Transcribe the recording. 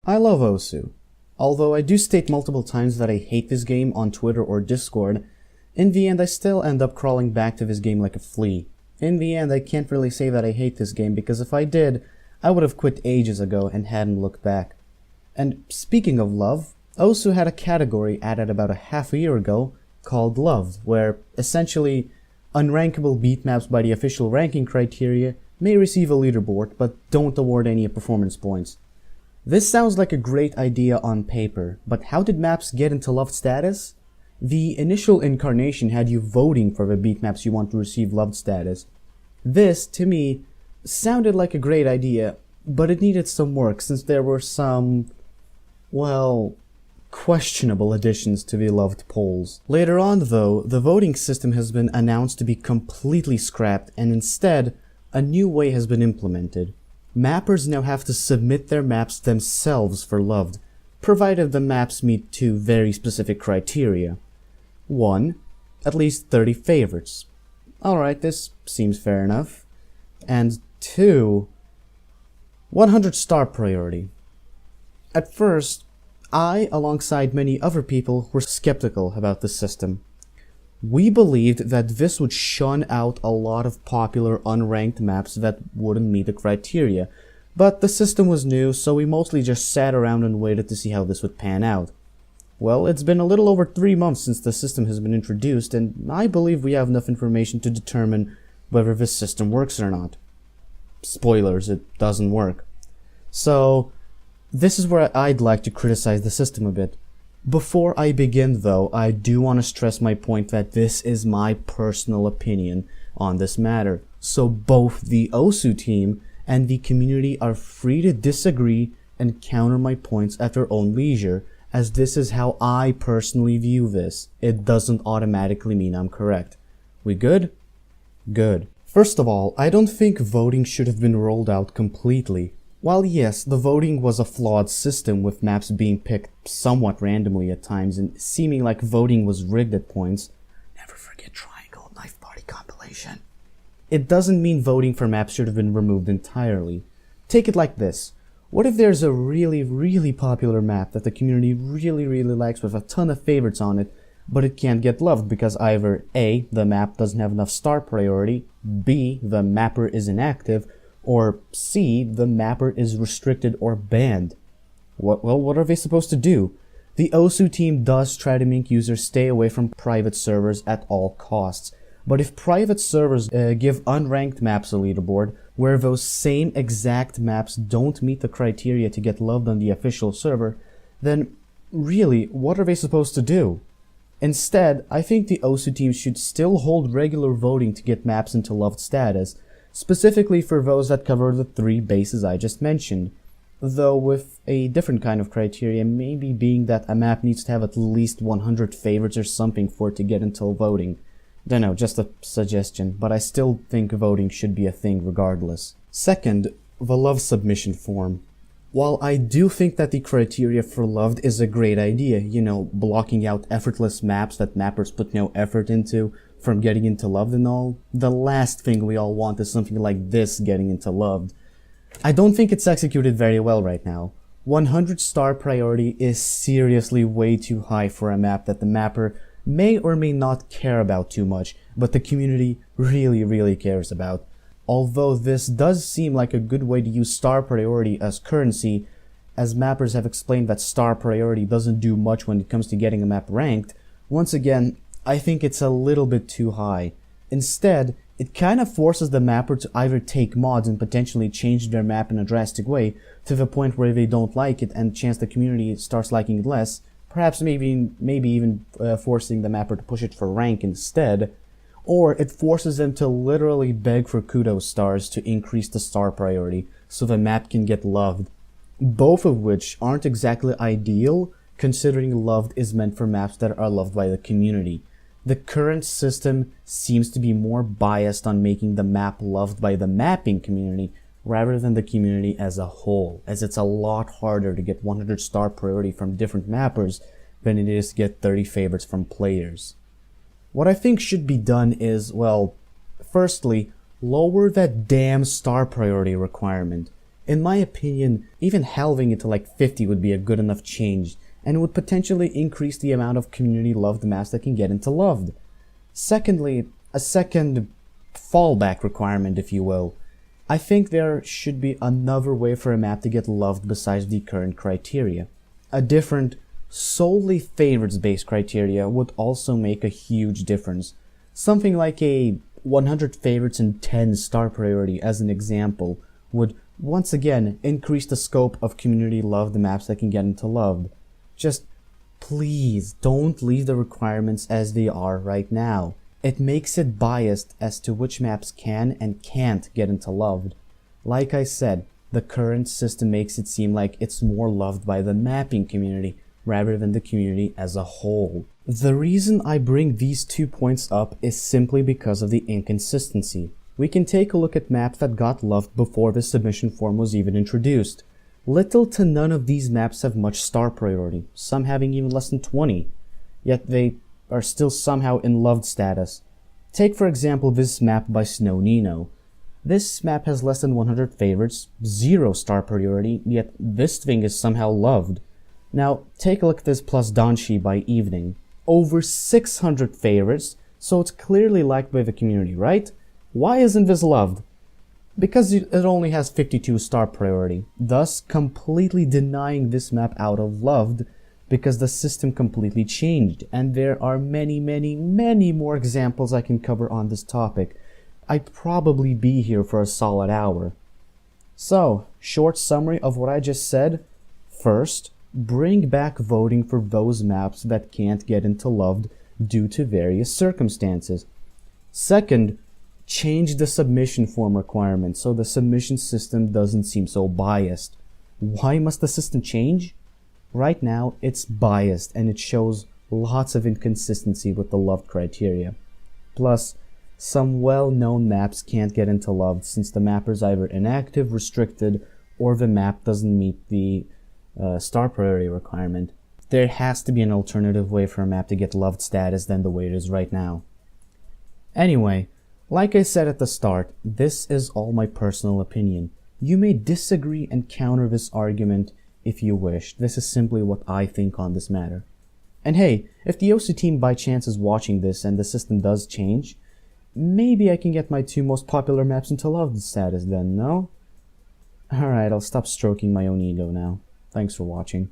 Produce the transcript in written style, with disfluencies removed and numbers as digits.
I love Osu. Although I do state multiple times that I hate this game on Twitter or Discord, in the end I still end up crawling back to this game like a flea. In the end I can't really say that I hate this game because if I did, I would have quit ages ago and hadn't looked back. And speaking of love, Osu had a category added about a half a year ago called Loved, where essentially unrankable beat maps by the official ranking criteria may receive a leaderboard but don't award any performance points. This sounds like a great idea on paper, but how did maps get into loved status? The initial incarnation had you voting for the beat maps you want to receive loved status. This, to me, sounded like a great idea, but it needed some work since there were some, well, questionable additions to the loved polls. Later on though, the voting system has been announced to be completely scrapped and instead, a new way has been implemented. Mappers now have to submit their maps themselves for loved, provided the maps meet two very specific criteria. 1. At least 30 favorites. Alright, this seems fair enough. And 2. 100 star priority. At first, I, alongside many other people, were skeptical about the system. We believed that this would shun out a lot of popular unranked maps that wouldn't meet the criteria, but the system was new, so we mostly just sat around and waited to see how this would pan out. Well, it's been a little over 3 months since the system has been introduced, and I believe we have enough information to determine whether this system works or not. Spoilers, it doesn't work. So, this is where I'd like to criticize the system a bit. Before I begin though, I do want to stress my point that this is my personal opinion on this matter. So both the Osu team and the community are free to disagree and counter my points at their own leisure, as this is how I personally view this. It doesn't automatically mean I'm correct. We good? Good. First of all, I don't think voting should have been rolled out completely. While yes, the voting was a flawed system with maps being picked somewhat randomly at times and seeming like voting was rigged at points, never forget Triangle Knife Party compilation, it doesn't mean voting for maps should have been removed entirely. Take it like this. What if there's a really popular map that the community really likes with a ton of favorites on it, but it can't get loved because either A, the map doesn't have enough star priority, B, the mapper is inactive, or C, the mapper is restricted or banned? What are they supposed to do? The Osu team does try to make users stay away from private servers at all costs. But if private servers give unranked maps a leaderboard, where those same exact maps don't meet the criteria to get loved on the official server, then really, what are they supposed to do? Instead, I think the Osu team should still hold regular voting to get maps into loved status, specifically for those that cover the 3 bases I just mentioned, though with a different kind of criteria, maybe being that a map needs to have at least 100 favorites or something for it to get into voting. Dunno, just a suggestion, but I still think voting should be a thing regardless. Second, the love submission form. While I do think that the criteria for loved is a great idea, you know, blocking out effortless maps that mappers put no effort into, from getting into loved and all, the last thing we all want is something like this getting into loved. I don't think it's executed very well right now. 100 star priority is seriously way too high for a map that the mapper may or may not care about too much, but the community really cares about. Although this does seem like a good way to use star priority as currency, as mappers have explained that star priority doesn't do much when it comes to getting a map ranked, once again, I think it's a little bit too high. Instead, it kind of forces the mapper to either take mods and potentially change their map in a drastic way to the point where they don't like it and chance the community starts liking it less, perhaps maybe even forcing the mapper to push it for rank instead, or it forces them to literally beg for kudos stars to increase the star priority so the map can get loved. Both of which aren't exactly ideal, considering loved is meant for maps that are loved by the community. The current system seems to be more biased on making the map loved by the mapping community rather than the community as a whole, as it's a lot harder to get 100 star priority from different mappers than it is to get 30 favorites from players. What I think should be done is, well, firstly, lower that damn star priority requirement. In my opinion, even halving it to like 50 would be a good enough change, and would potentially increase the amount of community-loved maps that can get into loved. Secondly, a second fallback requirement, if you will. I think there should be another way for a map to get loved besides the current criteria. A different, solely favorites-based criteria would also make a huge difference. Something like a 100 favorites and 10 star priority as an example would once again increase the scope of community-loved maps that can get into loved. Just please don't leave the requirements as they are right now. It makes it biased as to which maps can and can't get into loved. Like I said, the current system makes it seem like it's more loved by the mapping community rather than the community as a whole. The reason I bring these 2 points up is simply because of the inconsistency. We can take a look at maps that got loved before the submission form was even introduced. Little to none of these maps have much star priority, some having even less than 20, yet they are still somehow in loved status. Take for example this map by Snow Nino. This map has less than 100 favorites, 0 star priority, yet this thing is somehow loved. Now take a look at this plus Danshi by Evening. Over 600 favorites, so it's clearly liked by the community, right? Why isn't this loved? Because it only has 52 star priority, thus completely denying this map out of loved because the system completely changed, and there are many more examples I can cover on this topic. I'd probably be here for a solid hour. So, short summary of what I just said. First, bring back voting for those maps that can't get into loved due to various circumstances. Second, change the submission form requirement so the submission system doesn't seem so biased. Why must the system change? Right now, it's biased and it shows lots of inconsistency with the loved criteria. Plus, some well-known maps can't get into loved since the mapper is either inactive, restricted, or the map doesn't meet the star priority requirement. There has to be an alternative way for a map to get loved status than the way it is right now. Anyway, like I said at the start, this is all my personal opinion. You may disagree and counter this argument if you wish. This is simply what I think on this matter. And hey, if the OC team by chance is watching this and the system does change, maybe I can get my 2 most popular maps into loved status then, no? Alright, I'll stop stroking my own ego now. Thanks for watching.